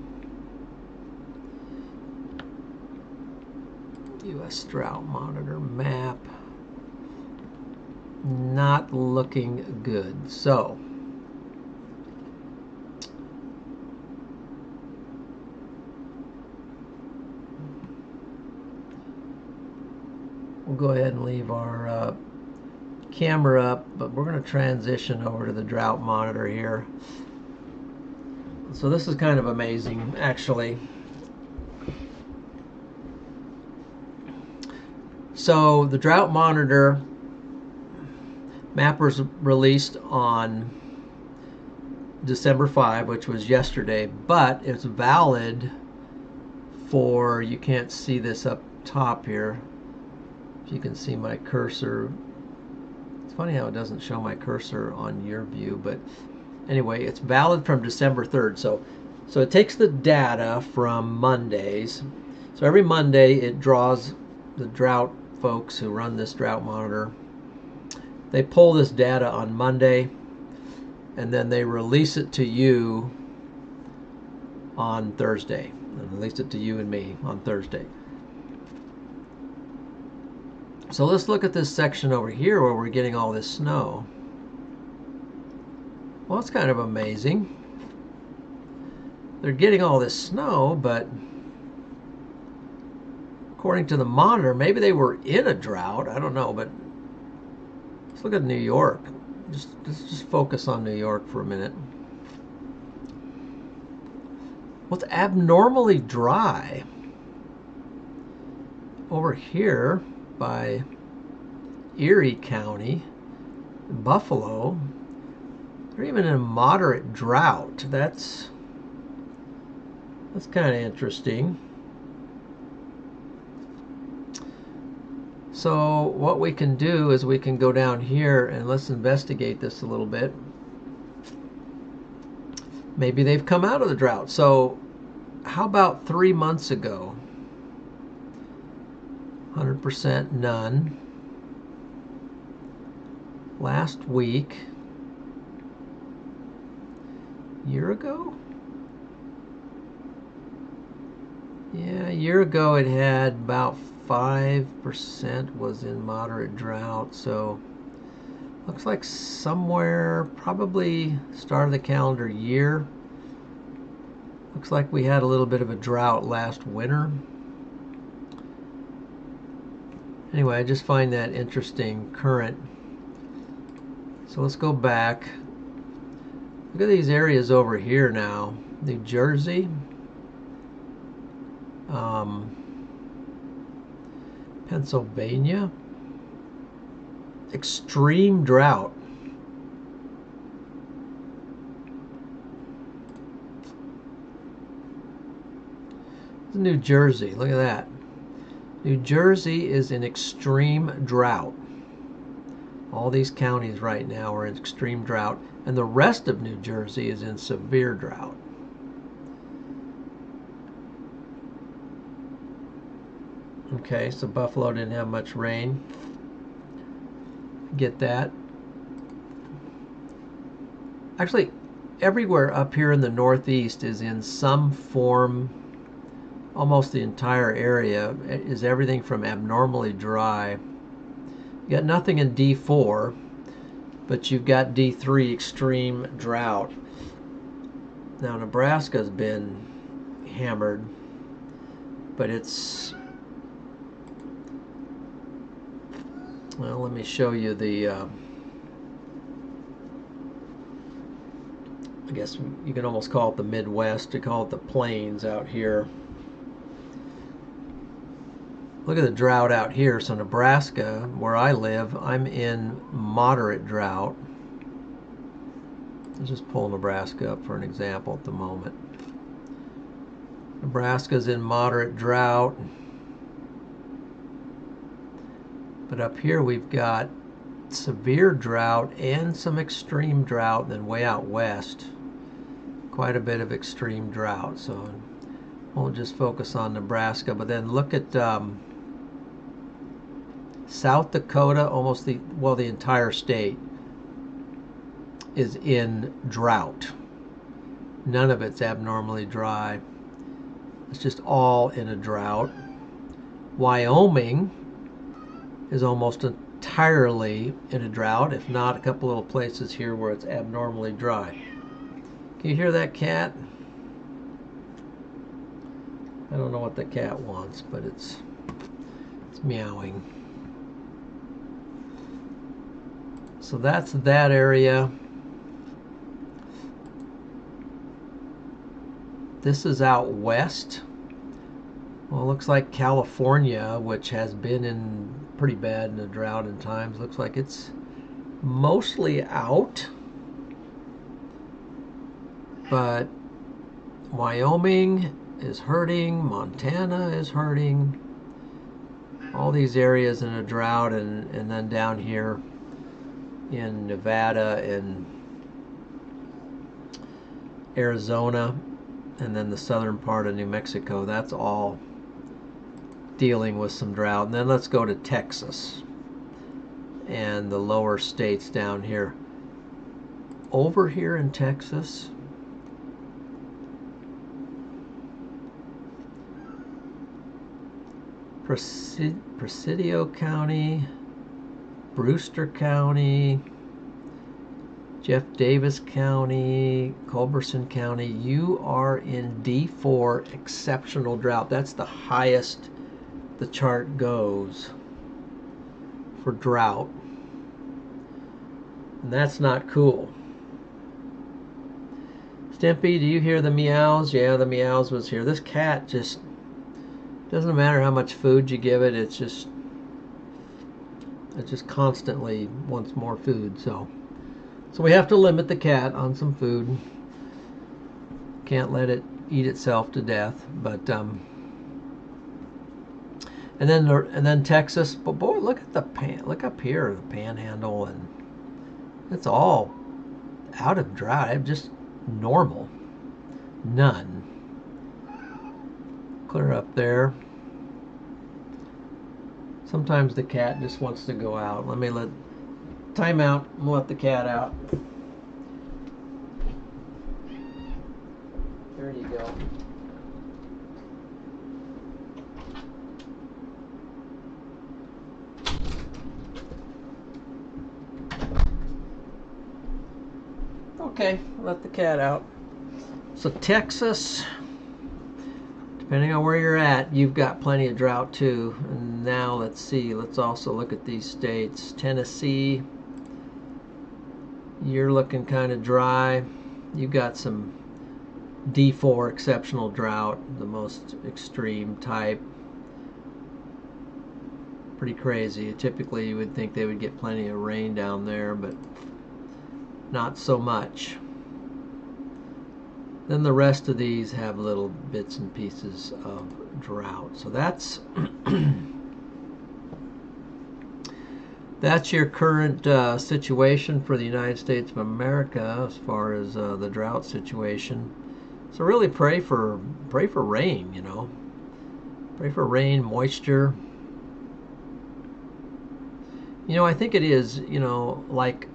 U.S. drought monitor map, not looking good. So we'll go ahead and leave our camera up, but we're going to transition over to the drought monitor here. So this is kind of amazing, actually. So the drought monitor map was released on December 5, which was yesterday, but it's valid for, you can't see this up top here, if you can see my cursor. It's funny how it doesn't show my cursor on your view, but anyway, it's valid from December 3rd. So it takes the data from Mondays. So every Monday it draws, the drought folks who run this drought monitor, they pull this data on Monday and then they release it to you on Thursday, and release it to you and me on Thursday. So let's look at this section over here where we're getting all this snow. Well, it's kind of amazing. They're getting all this snow, but according to the monitor, maybe they were in a drought. I don't know, but let's look at New York. Just focus on New York for a minute. Well, it's abnormally dry over here by Erie County, Buffalo. They're even in a moderate drought. That's kind of interesting. So what we can do is we can go down here and let's investigate this a little bit. Maybe they've come out of the drought. So how about 3 months ago? 100% none. Last week, year ago? Yeah, a year ago it had about 5% was in moderate drought, so looks like somewhere probably start of the calendar year. Looks like we had a little bit of a drought last winter. Anyway, I just find that interesting current. So let's go back. Look at these areas over here now. New Jersey. Pennsylvania. Extreme drought. New Jersey. Look at that. New Jersey is in extreme drought. All these counties right now are in extreme drought, and the rest of New Jersey is in severe drought. Okay, so Buffalo didn't have much rain. Get that. Actually, everywhere up here in the Northeast is in some form. Almost the entire area is everything from abnormally dry. You got nothing in D4, but you've got D3, extreme drought. Now Nebraska's been hammered, but it's, well, let me show you the, I guess you can almost call it the Midwest. You call it the plains out here. Look at the drought out here. So Nebraska, where I live, I'm in moderate drought. Let's just pull Nebraska up for an example at the moment. Nebraska's in moderate drought. But up here we've got severe drought and some extreme drought. Then way out west, quite a bit of extreme drought. So we'll just focus on Nebraska. But then look at South Dakota, almost the entire state is in drought. None of it's abnormally dry. It's just all in a drought. Wyoming is almost entirely in a drought, if not a couple little places here where it's abnormally dry. Can you hear that cat? I don't know what the cat wants, but it's meowing. So that's that area. This is out west. Well, it looks like California, which has been in pretty bad in a drought in times, looks like it's mostly out. But Wyoming is hurting, Montana is hurting. All these areas in a drought, and then down here in Nevada and Arizona, and then the southern part of New Mexico, that's all dealing with some drought. And then let's go to Texas and the lower states down here. Over here in Texas, Presidio County, Brewster County, Jeff Davis County, Culberson County, you are in D4 exceptional drought. That's the highest the chart goes for drought. And that's not cool. Stimpy, do you hear the meows? Yeah, the meows was here. This cat just, doesn't matter how much food you give it, it just constantly wants more food. So we have to limit the cat on some food. Can't let it eat itself to death. But and then Texas. But boy, look at look up here, the Panhandle, and it's all out of drought. Just normal. None. Clear up there. Sometimes the cat just wants to go out. Time out. We'll let the cat out. There you go. Okay, let the cat out. So Texas, depending on where you're at, you've got plenty of drought too. And now let's see, let's also look at these states. Tennessee, you're looking kind of dry. You've got some D4 exceptional drought, the most extreme type. Pretty crazy. Typically you would think they would get plenty of rain down there, but not so much. Then the rest of these have little bits and pieces of drought. So that's that's your current situation for the United States of America as far as the drought situation. So really pray for rain, you know. Pray for rain, moisture. You know, I think it is, you know, like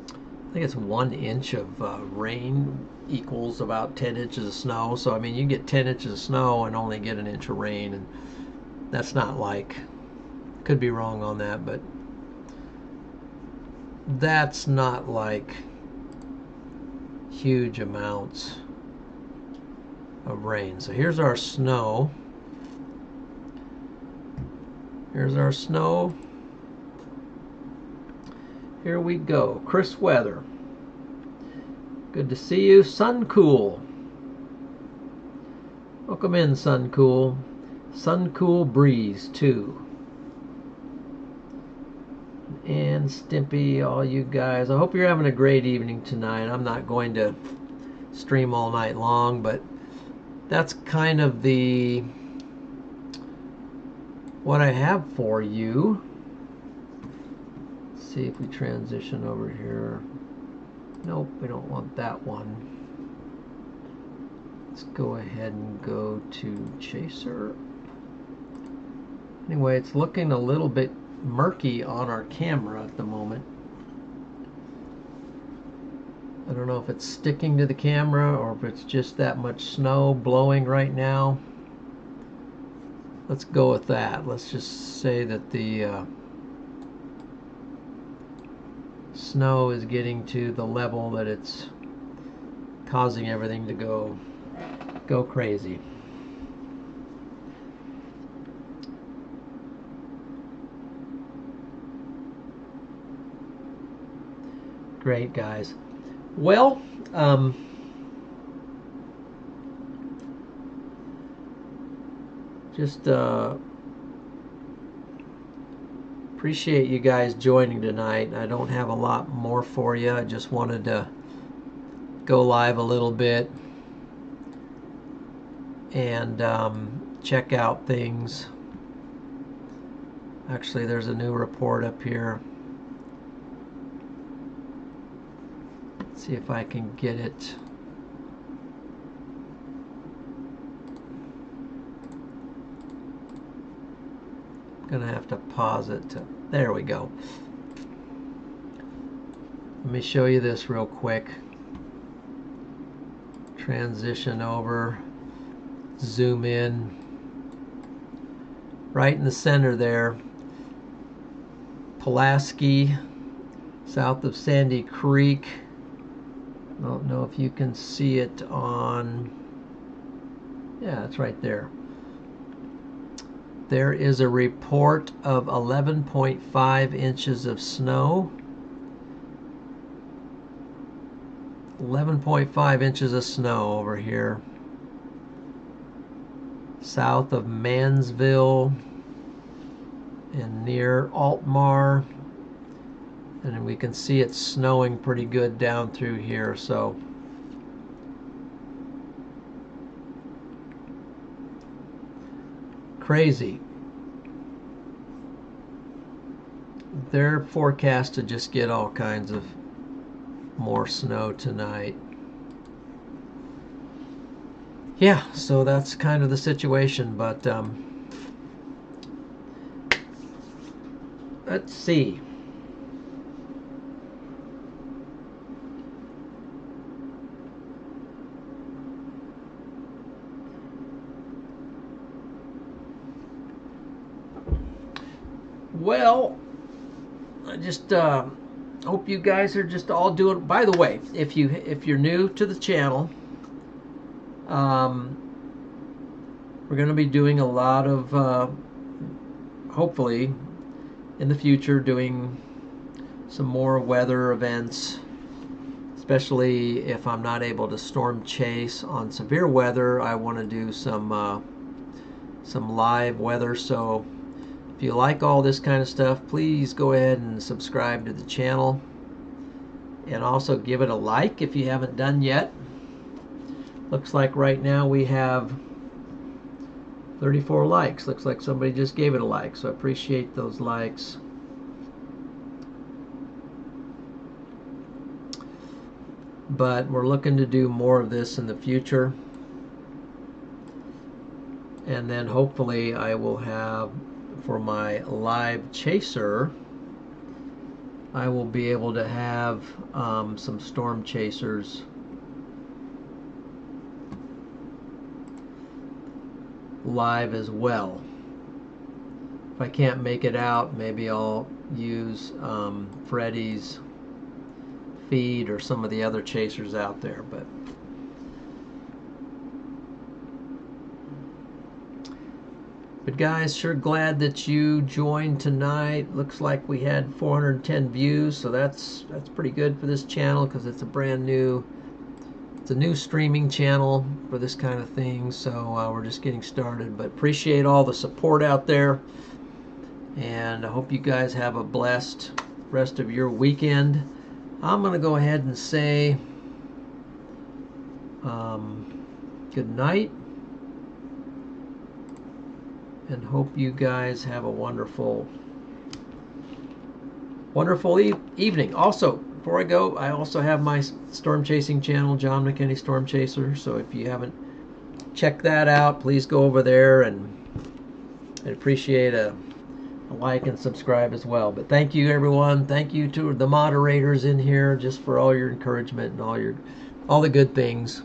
I think it's 1 inch of rain equals about 10 inches of snow. So I mean, you get 10 inches of snow and only get 1 inch of rain, and that's not like, could be wrong on that, but that's not like huge amounts of rain. So here's our snow. Here's our snow. Here we go. Crisp weather. Good to see you. Sun Cool. Welcome in, Sun Cool. Sun Cool Breeze 2. And Stimpy, all you guys. I hope you're having a great evening tonight. I'm not going to stream all night long, but that's kind of what I have for you. Let's see if we transition over here. Nope, we don't want that one. Let's go ahead and go to Chaser. Anyway, it's looking a little bit murky on our camera at the moment. I don't know if it's sticking to the camera or if it's just that much snow blowing right now. Let's go with that. Let's just say that the snow is getting to the level that it's causing everything to go crazy. Great, guys. Well, just appreciate you guys joining tonight. I don't have a lot more for you. I just wanted to go live a little bit and check out things. Actually, there's a new report up here. Let's see if I can get it. I'm gonna have to pause it to, there we go. Let me show you this real quick. Transition over, zoom in. Right in the center there, Pulaski, south of Sandy Creek. I don't know if you can see it on, yeah, it's right there. There is a report of 11.5 inches of snow. 11.5 inches of snow over here. South of Mansville and near Altmar. And we can see it snowing pretty good down through here, so crazy. They're forecast to just get all kinds of more snow tonight. Yeah, so that's kind of the situation, but let's see. Well, I just hope you guys are just all doing. By the way, if you're new to the channel, we're going to be doing a lot of, hopefully, in the future, doing some more weather events, especially if I'm not able to storm chase on severe weather. I want to do some live weather. So if you like all this kind of stuff, please go ahead and subscribe to the channel, and also give it a like if you haven't done yet. Looks like right now we have 34 likes. Looks like somebody just gave it a like, so I appreciate those likes. But we're looking to do more of this in the future. And then hopefully I will have, for my live chaser, I will be able to have some storm chasers live as well. If I can't make it out, maybe I'll use Freddie's feed or some of the other chasers out there. But guys, sure glad that you joined tonight. Looks like we had 410 views, so that's pretty good for this channel because it's a new streaming channel for this kind of thing. So we're just getting started, but appreciate all the support out there, and I hope you guys have a blessed rest of your weekend. I'm gonna go ahead and say good night, and hope you guys have a wonderful evening. Also, before I go, I also have my storm chasing channel, John McKinney Storm Chaser. So if you haven't checked that out, please go over there, and I'd appreciate a like and subscribe as well. But thank you, everyone. Thank you to the moderators in here just for all your encouragement and all the good things.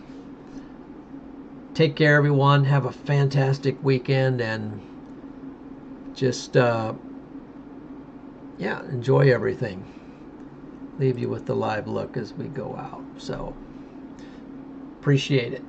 Take care, everyone. Have a fantastic weekend, and just enjoy everything. Leave you with the live look as we go out. So appreciate it.